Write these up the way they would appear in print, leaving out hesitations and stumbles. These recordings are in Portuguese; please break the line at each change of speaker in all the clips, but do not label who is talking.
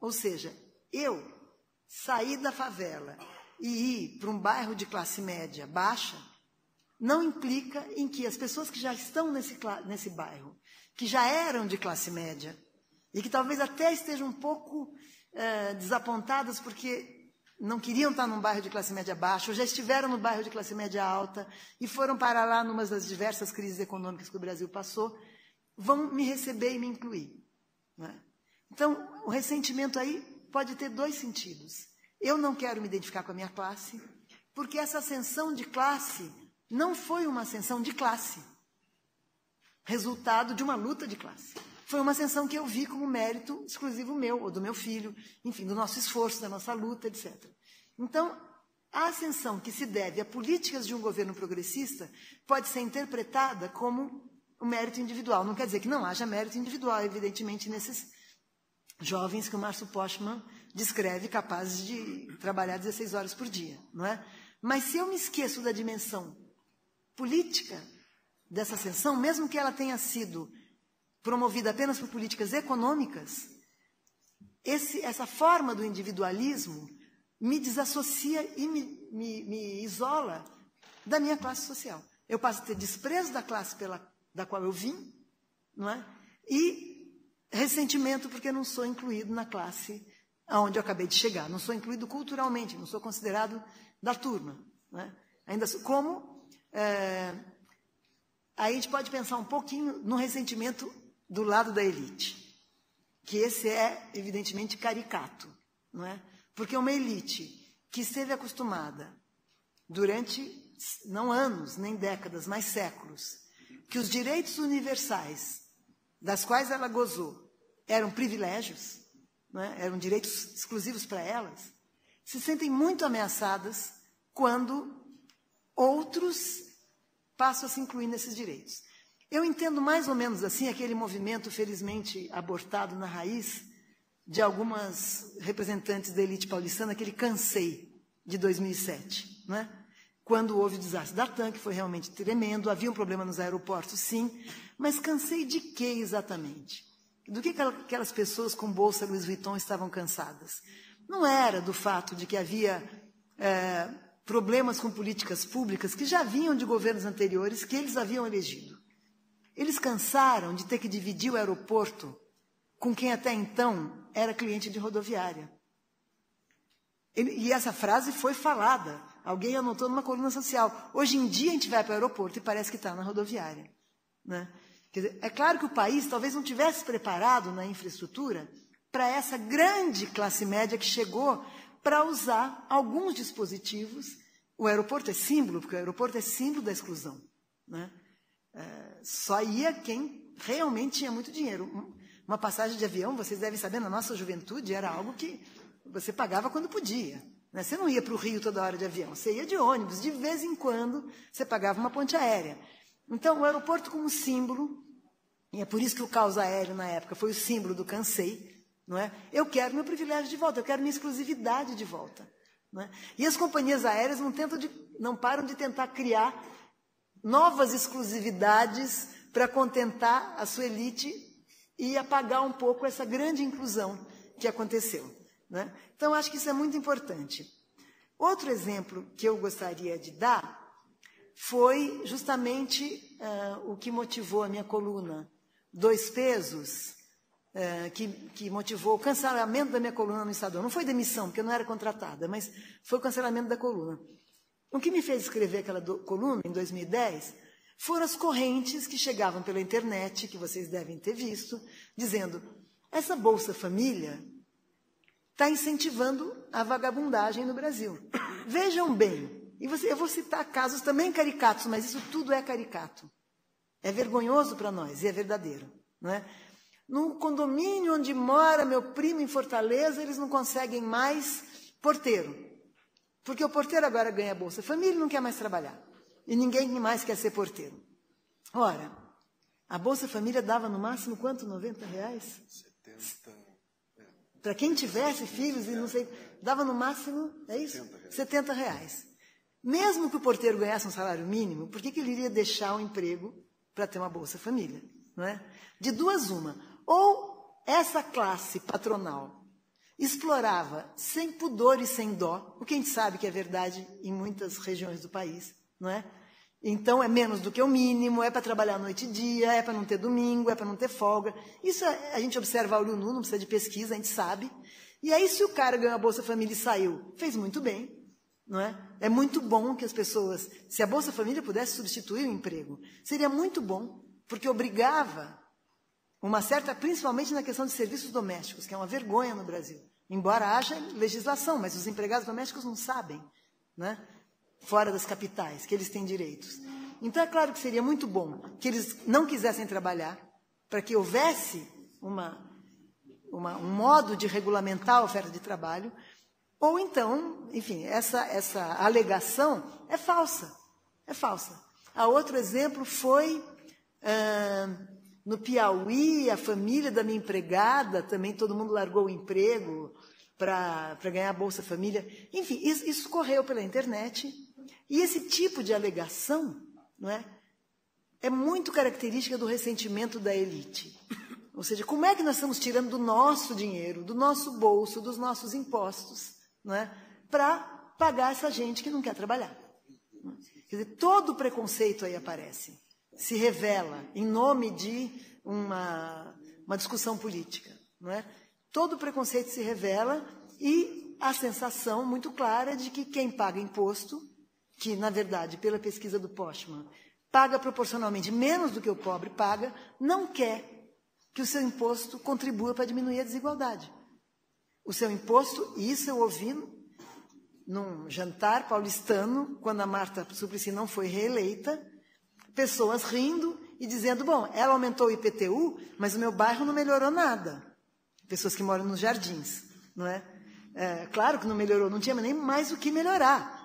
Ou seja, eu sair da favela e ir para um bairro de classe média baixa, não implica em que as pessoas que já estão nesse bairro, que já eram de classe média, e que talvez até estejam um pouco desapontadas porque não queriam estar num bairro de classe média baixa, ou já estiveram no bairro de classe média alta, e foram parar lá numa das diversas crises econômicas que o Brasil passou, vão me receber e me incluir. Não é? Então, o ressentimento aí pode ter dois sentidos. Eu não quero me identificar com a minha classe, porque essa ascensão de classe não foi uma ascensão de classe, resultado de uma luta de classe. Foi uma ascensão que eu vi como mérito exclusivo meu, ou do meu filho, enfim, do nosso esforço, da nossa luta, etc. Então, a ascensão que se deve a políticas de um governo progressista pode ser interpretada como o mérito individual. Não quer dizer que não haja mérito individual, evidentemente, nesses jovens que o Márcio Postman descreve capazes de trabalhar 16 horas por dia, não é? Mas se eu me esqueço da dimensão política dessa ascensão, mesmo que ela tenha sido promovida apenas por políticas econômicas, essa forma do individualismo me desassocia e me isola da minha classe social. Eu passo a ter desprezo da classe da qual eu vim, não é? E ressentimento porque não sou incluído na classe aonde eu acabei de chegar. Não sou incluído culturalmente, não sou considerado da turma. Não é? Ainda como... aí a gente pode pensar um pouquinho no ressentimento do lado da elite, que esse é, evidentemente, caricato, não é? Porque uma elite que esteve acostumada durante, não anos, nem décadas, mas séculos, que os direitos universais das quais ela gozou eram privilégios, não é? Eram direitos exclusivos para elas, se sentem muito ameaçadas quando outros passam a se incluir nesses direitos. Eu entendo mais ou menos assim aquele movimento, felizmente abortado na raiz, de algumas representantes da elite paulistana, aquele Cansei, de 2007, não é? Quando houve o desastre da TAM, que foi realmente tremendo, havia um problema nos aeroportos, sim, mas cansei de quê exatamente? Do que aquelas pessoas com bolsa Louis Vuitton estavam cansadas? Não era do fato de que havia problemas com políticas públicas que já vinham de governos anteriores, que eles haviam elegido. Eles cansaram de ter que dividir o aeroporto com quem até então era cliente de rodoviária. E essa frase foi falada. Alguém anotou numa coluna social. Hoje em dia a gente vai para o aeroporto e parece que está na rodoviária. Né? Quer dizer, é claro que o país talvez não tivesse preparado na infraestrutura para essa grande classe média que chegou para usar alguns dispositivos. O aeroporto é símbolo, porque o aeroporto é símbolo da exclusão. Né? Só ia quem realmente tinha muito dinheiro. Uma passagem de avião, vocês devem saber, na nossa juventude, era algo que você pagava quando podia. Né? Você não ia para o Rio toda hora de avião, você ia de ônibus, de vez em quando você pagava uma ponte aérea. Então, o aeroporto como símbolo, e é por isso que o caos aéreo na época foi o símbolo do cansei, não é? Eu quero meu privilégio de volta, eu quero minha exclusividade de volta. Não é? E as companhias aéreas não param de tentar criar novas exclusividades para contentar a sua elite e apagar um pouco essa grande inclusão que aconteceu. Né? Então, acho que isso é muito importante. Outro exemplo que eu gostaria de dar foi justamente o que motivou a minha coluna Dois Pesos, que motivou o cancelamento da minha coluna no Estadão. Não foi demissão, porque eu não era contratada, mas foi o cancelamento da coluna. O que me fez escrever aquela coluna, em 2010, foram as correntes que chegavam pela internet, que vocês devem ter visto, dizendo, essa Bolsa Família está incentivando a vagabundagem no Brasil. Vejam bem, e eu vou citar casos também caricatos, mas isso tudo é caricato. É vergonhoso para nós, e é verdadeiro. Não é? No condomínio onde mora meu primo em Fortaleza, eles não conseguem mais porteiro. Porque o porteiro agora ganha a Bolsa Família e não quer mais trabalhar. E ninguém mais quer ser porteiro. Ora, a Bolsa Família dava no máximo quanto? R$90?
70.
Para quem tivesse filhos e não sei, dava no máximo, é isso? R$70. Mesmo que o porteiro ganhasse um salário mínimo, por que ele iria deixar o emprego para ter uma Bolsa Família? Não é? De duas uma. Ou essa classe patronal explorava sem pudor e sem dó, o que a gente sabe que é verdade em muitas regiões do país, não é? Então, é menos do que o mínimo, é para trabalhar noite e dia, é para não ter domingo, é para não ter folga. Isso a gente observa a olho nu, não precisa de pesquisa, a gente sabe. E aí, se o cara ganhou a Bolsa Família e saiu, fez muito bem, não é? É muito bom que as pessoas... Se a Bolsa Família pudesse substituir o emprego, seria muito bom, porque obrigava uma certa... Principalmente na questão de serviços domésticos, que é uma vergonha no Brasil. Embora haja legislação, mas os empregados domésticos não sabem, né? Fora das capitais, que eles têm direitos. Então, é claro que seria muito bom que eles não quisessem trabalhar, para que houvesse um modo de regulamentar a oferta de trabalho, ou então, enfim, essa alegação é falsa. É falsa. A outro exemplo foi, no Piauí, a família da minha empregada, também todo mundo largou o emprego para ganhar a Bolsa Família. Enfim, isso correu pela internet. E esse tipo de alegação, não é, é muito característica do ressentimento da elite. Ou seja, como é que nós estamos tirando do nosso dinheiro, do nosso bolso, dos nossos impostos, não é, para pagar essa gente que não quer trabalhar? Quer dizer, todo o preconceito aí aparece, se revela em nome de uma discussão política, não é? Todo o preconceito se revela e a sensação muito clara de que quem paga imposto, que, na verdade, pela pesquisa do Postman, paga proporcionalmente menos do que o pobre paga, não quer que o seu imposto contribua para diminuir a desigualdade. O seu imposto, e isso eu ouvi num jantar paulistano, quando a Marta Suplicy não foi reeleita, pessoas rindo e dizendo, bom, ela aumentou o IPTU, mas o meu bairro não melhorou nada. Pessoas que moram nos jardins, não é? Claro que não melhorou, não tinha nem mais o que melhorar.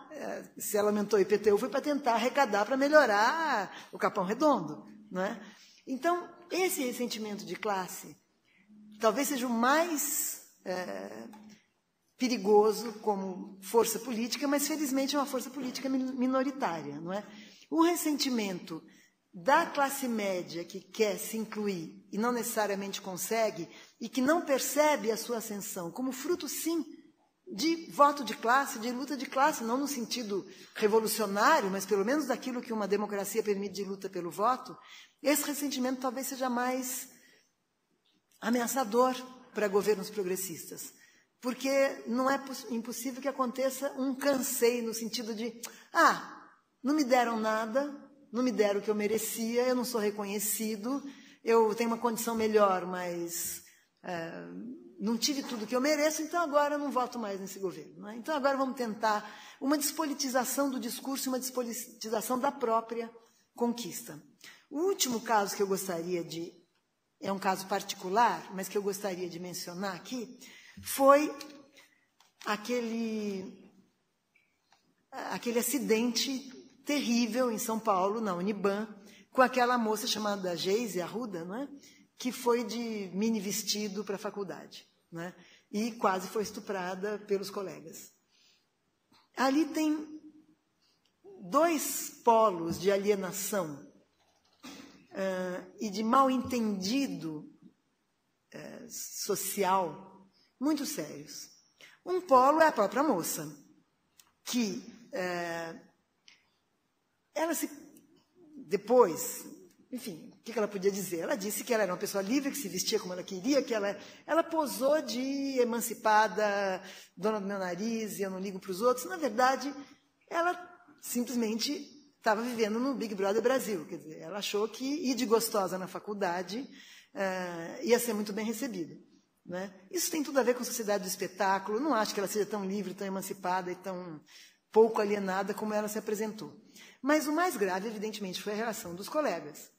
Se ela aumentou o IPTU, foi para tentar arrecadar para melhorar o Capão Redondo, não é? Então, esse ressentimento de classe talvez seja o mais perigoso como força política, mas, felizmente, é uma força política minoritária, não é? O ressentimento da classe média que quer se incluir e não necessariamente consegue, e que não percebe a sua ascensão como fruto, sim, de voto de classe, de luta de classe, não no sentido revolucionário, mas pelo menos daquilo que uma democracia permite de luta pelo voto, esse ressentimento talvez seja mais ameaçador para governos progressistas. Porque não é impossível que aconteça um canseio no sentido de, não me deram nada, não me deram o que eu merecia, eu não sou reconhecido, eu tenho uma condição melhor, mas não tive tudo que eu mereço, então agora eu não voto mais nesse governo, não é? Então agora vamos tentar uma despolitização do discurso e uma despolitização da própria conquista. O último caso que eu gostaria de... É um caso particular, mas que eu gostaria de mencionar aqui, foi aquele acidente terrível em São Paulo, na Uniban, com aquela moça chamada Geise Arruda, não é? Que foi de mini vestido para a faculdade, não é? E quase foi estuprada pelos colegas. Ali tem dois polos de alienação e de mal-entendido social muito sérios. Um polo é a própria moça, que ela depois, enfim, o que ela podia dizer? Ela disse que ela era uma pessoa livre, que se vestia como ela queria, que ela posou de emancipada, dona do meu nariz, e eu não ligo para os outros. Na verdade, ela simplesmente estava vivendo no Big Brother Brasil. Quer dizer, ela achou que ir de gostosa na faculdade ia ser muito bem recebida, né? Isso tem tudo a ver com a sociedade do espetáculo. Não acho que ela seja tão livre, tão emancipada e tão pouco alienada como ela se apresentou. Mas o mais grave, evidentemente, foi a reação dos colegas,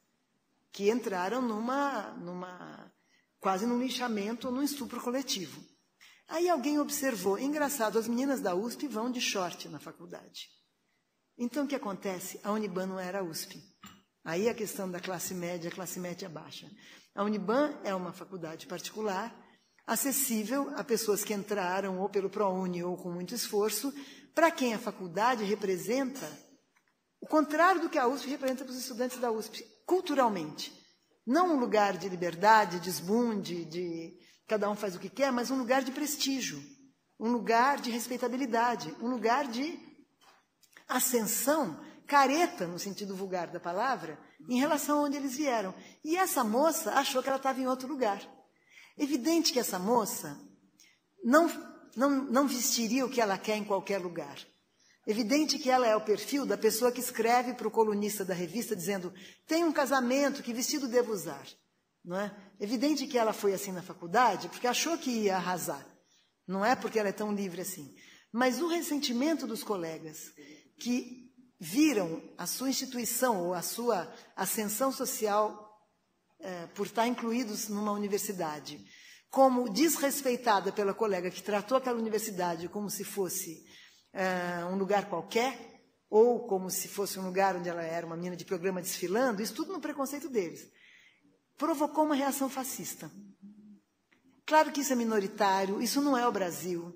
que entraram quase num linchamento ou num estupro coletivo. Aí alguém observou, engraçado, as meninas da USP vão de short na faculdade. Então, o que acontece? A Uniban não era a USP. Aí a questão da classe média baixa. A Uniban é uma faculdade particular, acessível a pessoas que entraram ou pelo ProUni ou com muito esforço, para quem a faculdade representa o contrário do que a USP representa para os estudantes da USP, culturalmente. Não um lugar de liberdade, de esbunde, de cada um faz o que quer, mas um lugar de prestígio, um lugar de respeitabilidade, um lugar de ascensão, careta, no sentido vulgar da palavra, em relação a onde eles vieram. E essa moça achou que ela estava em outro lugar. Evidente que essa moça não vestiria o que ela quer em qualquer lugar. Evidente que ela é o perfil da pessoa que escreve para o colunista da revista dizendo: tem um casamento, que vestido devo usar? Não é? Evidente que ela foi assim na faculdade porque achou que ia arrasar. Não é porque ela é tão livre assim. Mas o ressentimento dos colegas que viram a sua instituição ou a sua ascensão social por estar incluídos numa universidade como desrespeitada pela colega que tratou aquela universidade como se fosse um lugar qualquer, ou como se fosse um lugar onde ela era uma menina de programa desfilando, isso tudo no preconceito deles, provocou uma reação fascista. Claro que isso é minoritário, isso não é o Brasil,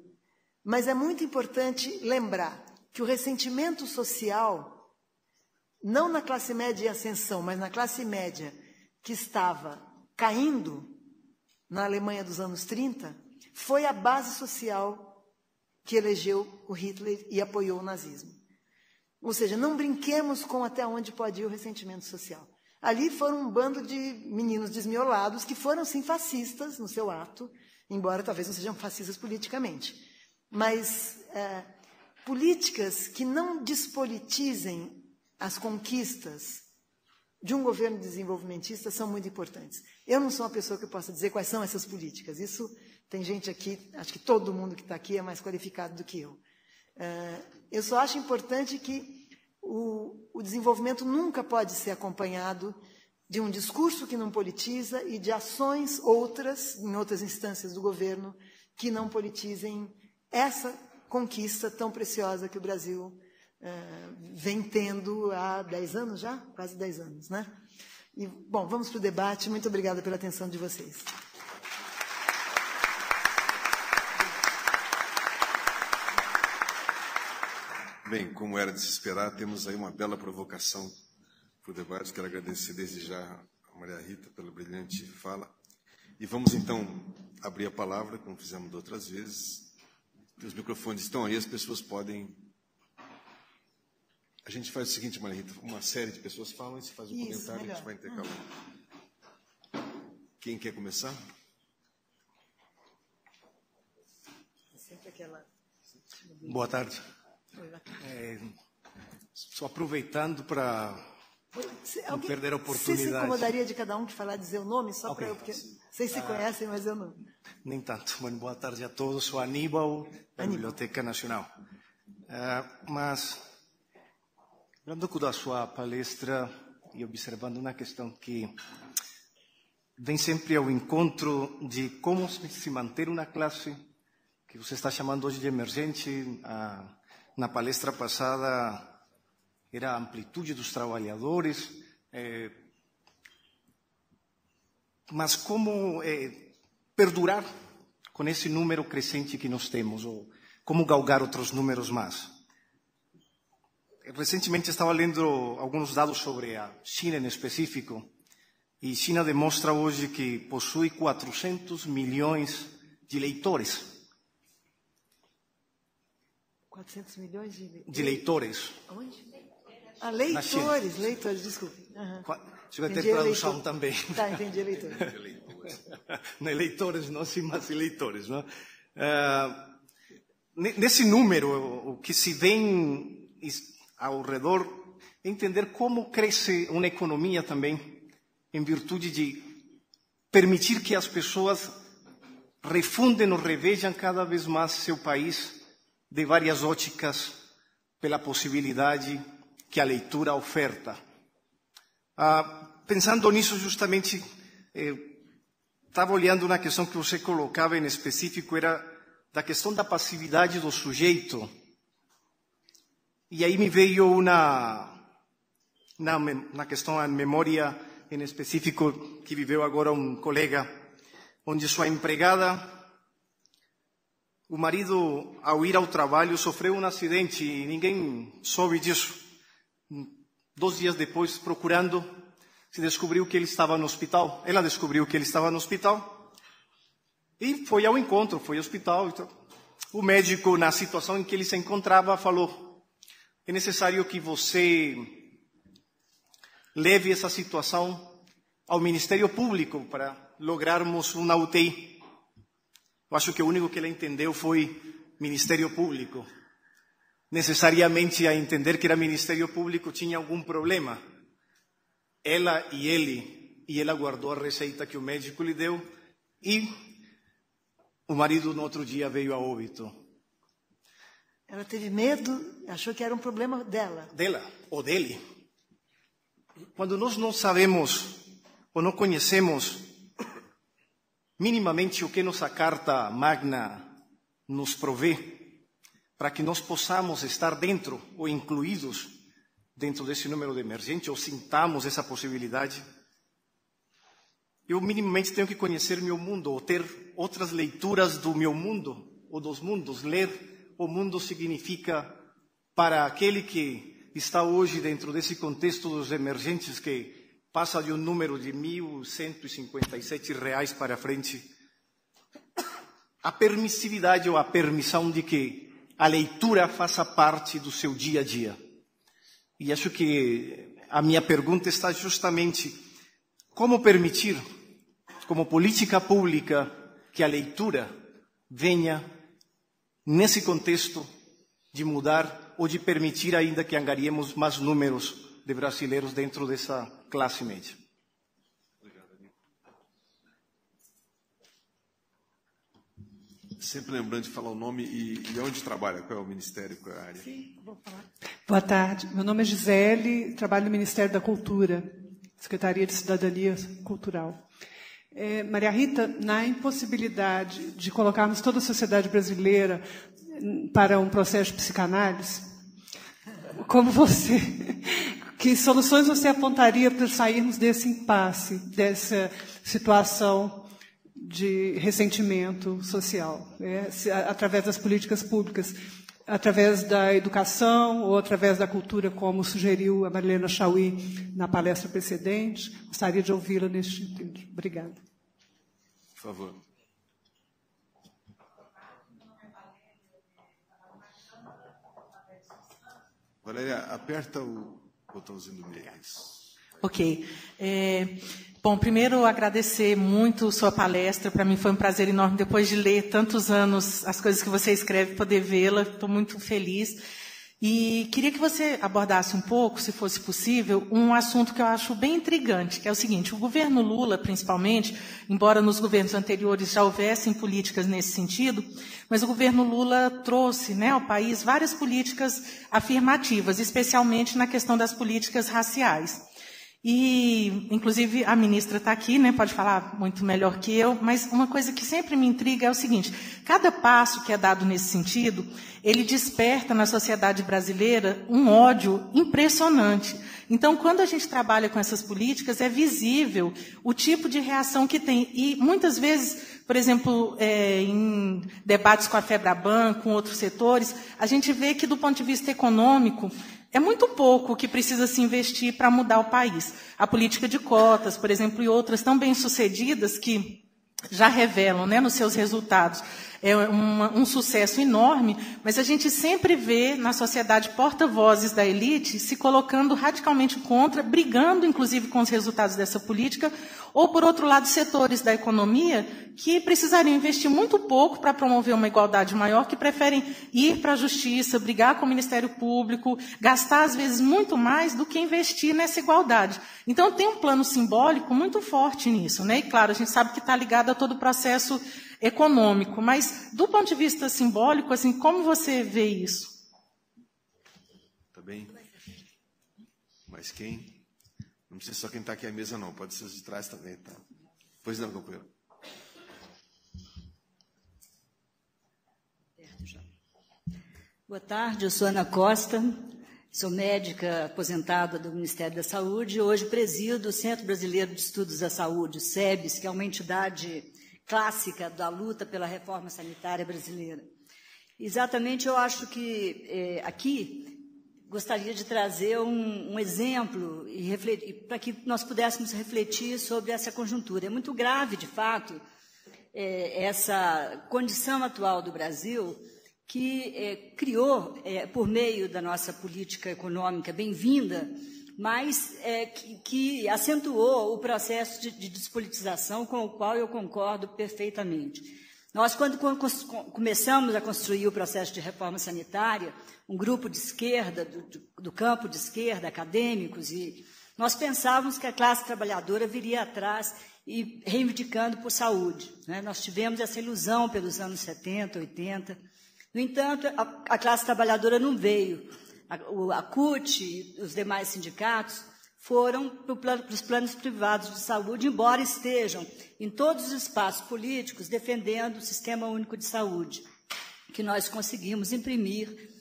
mas é muito importante lembrar que o ressentimento social, não na classe média em ascensão, mas na classe média que estava caindo na Alemanha dos anos 30, foi a base social que elegeu o Hitler e apoiou o nazismo. Ou seja, não brinquemos com até onde pode ir o ressentimento social. Ali foram um bando de meninos desmiolados que foram, sim, fascistas no seu ato, embora talvez não sejam fascistas politicamente. Mas políticas que não despolitizem as conquistas de um governo desenvolvimentista são muito importantes. Eu não sou uma pessoa que possa dizer quais são essas políticas. Isso tem gente aqui, acho que todo mundo que está aqui é mais qualificado do que eu. Eu só acho importante que o desenvolvimento nunca pode ser acompanhado de um discurso que não politiza e de ações outras, em outras instâncias do governo, que não politizem essa conquista tão preciosa que o Brasil vem tendo há 10 anos já? Quase 10 anos, né? E, bom, vamos para o debate. Muito obrigada pela atenção de vocês.
Bem, como era de se esperar, temos aí uma bela provocação para o debate. Quero agradecer desde já a Maria Rita pela brilhante fala. E vamos, então, abrir a palavra, como fizemos de outras vezes. Os microfones estão aí, as pessoas podem... A gente faz o seguinte, Maria Rita, uma série de pessoas falam e se faz um comentário, melhor. A gente vai intercalando. Quem quer começar?
Sempre aquela...
Boa tarde. Só aproveitando para não perder a oportunidade.
Você se incomodaria de cada um que falar, dizer o nome, só para eu, porque vocês se conhecem, mas eu não.
Nem tanto. Bueno, boa tarde a todos. Sou Aníbal, da Biblioteca Nacional. Mas, olhando com a sua palestra e observando uma questão que vem sempre ao encontro de como se manter uma classe que você está chamando hoje de emergente. Na palestra passada era a amplitude dos trabalhadores, mas como perdurar com esse número crescente que nós temos, ou como galgar outros números mais. Recentemente estava lendo alguns dados sobre a China em específico, e China demonstra hoje que possui 400 milhões de leitores.
400 milhões
de leitores.
Onde? Ah, leitores, leitores, desculpe.
Você vai ter tradução também.
Tá, entendi, leitores.
Não é leitores, não, sim, mas eleitores. Não? Nesse número, o que se vem ao redor é entender como cresce uma economia também, em virtude de permitir que as pessoas refundem ou revejam cada vez mais seu país de várias óticas, pela possibilidade que a leitura oferta. Pensando nisso, justamente, estava olhando na questão que você colocava em específico, era da questão da passividade do sujeito. E aí me veio na questão da memória em específico que viveu agora um colega, onde sua empregada... O marido, ao ir ao trabalho, sofreu um acidente e ninguém soube disso. 2 dias depois, procurando, se descobriu que ele estava no hospital. Ela descobriu que ele estava no hospital. E foi ao encontro, foi ao hospital. Então, o médico, na situação em que ele se encontrava, falou: é necessário que você leve essa situação ao Ministério Público para lograrmos uma UTI. Eu acho que o único que ele entendeu foi Ministério Público. Necessariamente a entender que era Ministério Público tinha algum problema. Ela e ele, e ela guardou a receita que o médico lhe deu, e o marido no outro dia veio a óbito.
Ela teve medo, achou que era um problema dela.
Dela, ou dele. Quando nós não sabemos, ou não conhecemos minimamente o que nossa Carta Magna nos provê, para que nós possamos estar dentro, ou incluídos dentro desse número de emergente, ou sintamos essa possibilidade, eu minimamente tenho que conhecer meu mundo, ou ter outras leituras do meu mundo, ou dos mundos. Ler o mundo significa, para aquele que está hoje dentro desse contexto dos emergentes, que passa de um número de R$1.157 para frente, a permissividade ou a permissão de que a leitura faça parte do seu dia a dia. E acho que a minha pergunta está justamente: como permitir, como política pública, que a leitura venha, nesse contexto, de mudar ou de permitir ainda que angariemos mais números de brasileiros dentro dessa classe média.
Sempre lembrando de falar o nome e onde trabalha, qual é o ministério, qual é a área?
Sim, vou falar.
Boa tarde, meu nome é Gisele, trabalho no Ministério da Cultura, Secretaria de Cidadania Cultural. Maria Rita, na impossibilidade de colocarmos toda a sociedade brasileira para um processo de psicanálise, como você, que soluções você apontaria para sairmos desse impasse, dessa situação de ressentimento social, através das políticas públicas, através da educação ou através da cultura, como sugeriu a Marilena Chauí na palestra precedente? Gostaria de ouvi-la neste sentido. Obrigada.
Por favor. Valéria, aperta o botãozinho do meio.
Ok. Bom, primeiro agradecer muito sua palestra. Para mim foi um prazer enorme, depois de ler tantos anos as coisas que você escreve, poder vê-la. Estou muito feliz. E queria que você abordasse um pouco, se fosse possível, um assunto que eu acho bem intrigante, que é o seguinte: o governo Lula, principalmente, embora nos governos anteriores já houvessem políticas nesse sentido, mas o governo Lula trouxe, ao país várias políticas afirmativas, especialmente na questão das políticas raciais. E, inclusive, a ministra está aqui, pode falar muito melhor que eu, mas uma coisa que sempre me intriga é o seguinte: cada passo que é dado nesse sentido, ele desperta na sociedade brasileira um ódio impressionante. Então, quando a gente trabalha com essas políticas, é visível o tipo de reação que tem. E, muitas vezes, por exemplo, em debates com a FEBRABAN, com outros setores, a gente vê que, do ponto de vista econômico, é muito pouco o que precisa se investir para mudar o país. A política de cotas, por exemplo, e outras tão bem-sucedidas que já revelam, nos seus resultados, um sucesso enorme, mas a gente sempre vê na sociedade porta-vozes da elite se colocando radicalmente contra, brigando, inclusive, com os resultados dessa política, ou, por outro lado, setores da economia que precisariam investir muito pouco para promover uma igualdade maior, que preferem ir para a justiça, brigar com o Ministério Público, gastar, às vezes, muito mais do que investir nessa igualdade. Então, tem um plano simbólico muito forte nisso, E, claro, a gente sabe que está ligado a todo o processo econômico, mas, do ponto de vista simbólico, assim, como você vê isso?
Tá bem? Mas quem? Não precisa só quem está aqui à mesa, não. Pode ser os de trás também, tá? Pois não, companheiro.
Boa tarde, eu sou Ana Costa, sou médica aposentada do Ministério da Saúde e hoje presido o Centro Brasileiro de Estudos da Saúde, o SEBS, que é uma entidade clássica da luta pela reforma sanitária brasileira. Exatamente, eu acho que aqui gostaria de trazer um exemplo para que nós pudéssemos refletir sobre essa conjuntura. É muito grave, de fato, essa condição atual do Brasil, que criou, por meio da nossa política econômica bem-vinda, mas que acentuou o processo de despolitização, com o qual eu concordo perfeitamente. Nós, quando começamos a construir o processo de reforma sanitária, um grupo de esquerda, do campo de esquerda, acadêmicos, e nós pensávamos que a classe trabalhadora viria atrás e reivindicando por saúde, né? Nós tivemos essa ilusão pelos anos 70, 80. No entanto, a classe trabalhadora não veio. A CUT e os demais sindicatos foram para os planos privados de saúde, embora estejam em todos os espaços políticos defendendo o Sistema Único de Saúde, que nós conseguimos imprimir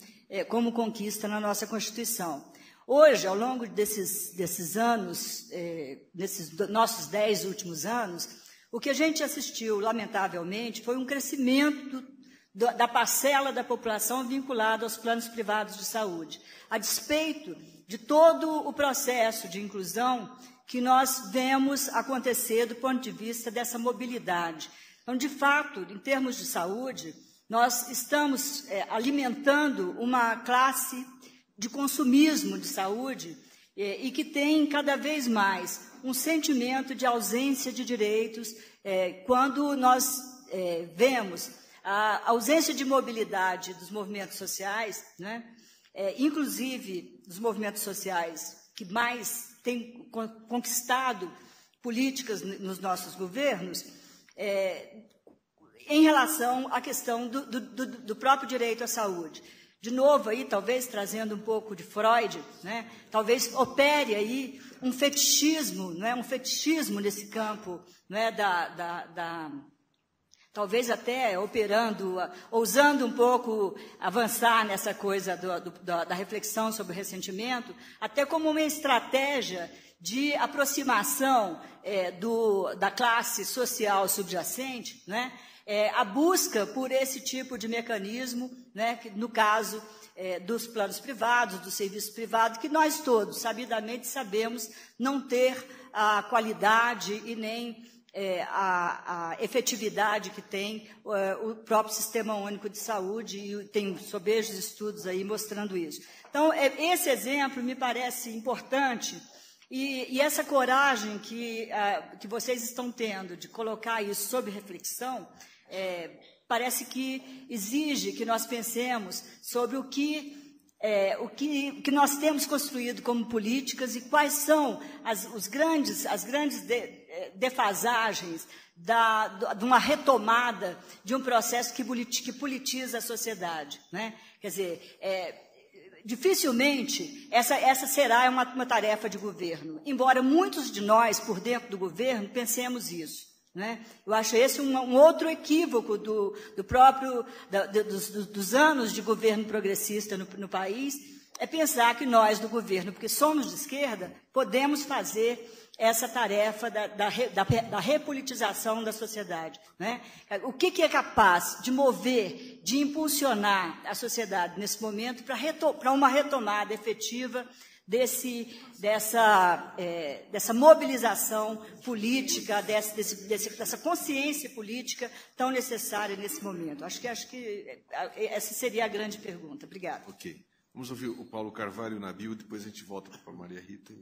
como conquista na nossa Constituição. Hoje, ao longo desses anos, desses nossos 10 últimos anos, o que a gente assistiu, lamentavelmente, foi um crescimento da parcela da população vinculada aos planos privados de saúde, a despeito de todo o processo de inclusão que nós vemos acontecer do ponto de vista dessa mobilidade. Então, de fato, em termos de saúde, nós estamos alimentando uma classe de consumismo de saúde e que tem cada vez mais um sentimento de ausência de direitos quando nós vemos a ausência de mobilidade dos movimentos sociais, né? Inclusive dos movimentos sociais que mais têm conquistado políticas nos nossos governos, em relação à questão do próprio direito à saúde. De novo, aí, talvez trazendo um pouco de Freud, né? Talvez opere aí um fetichismo, né? Um fetichismo nesse campo, né? Talvez até ousando um pouco avançar nessa coisa da reflexão sobre o ressentimento, até como uma estratégia de aproximação da classe social subjacente, né? A busca por esse tipo de mecanismo, né? Que, no caso dos planos privados, do serviço privado, que nós todos, sabidamente, sabemos não ter a qualidade e nem a efetividade que tem o próprio Sistema Único de Saúde, e tem sobejos estudos aí mostrando isso. Então, esse exemplo me parece importante, e essa coragem que vocês estão tendo de colocar isso sob reflexão, parece que exige que nós pensemos sobre o que nós temos construído como políticas e quais são as grandes defasagens de uma retomada de um processo que politiza a sociedade, né? Quer dizer, dificilmente essa será uma tarefa de governo, embora muitos de nós, por dentro do governo, pensemos isso, né? Eu acho esse um outro equívoco dos anos de governo progressista no país, é pensar que nós, do governo, porque somos de esquerda, podemos fazer essa tarefa da repolitização da sociedade, né? O que é capaz de mover, de impulsionar a sociedade nesse momento para uma retomada efetiva dessa mobilização política, dessa consciência política tão necessária nesse momento? Acho que essa seria a grande pergunta. Obrigada.
Ok. Vamos ouvir o Paulo Carvalho, Nabil, depois a gente volta para a Maria Rita.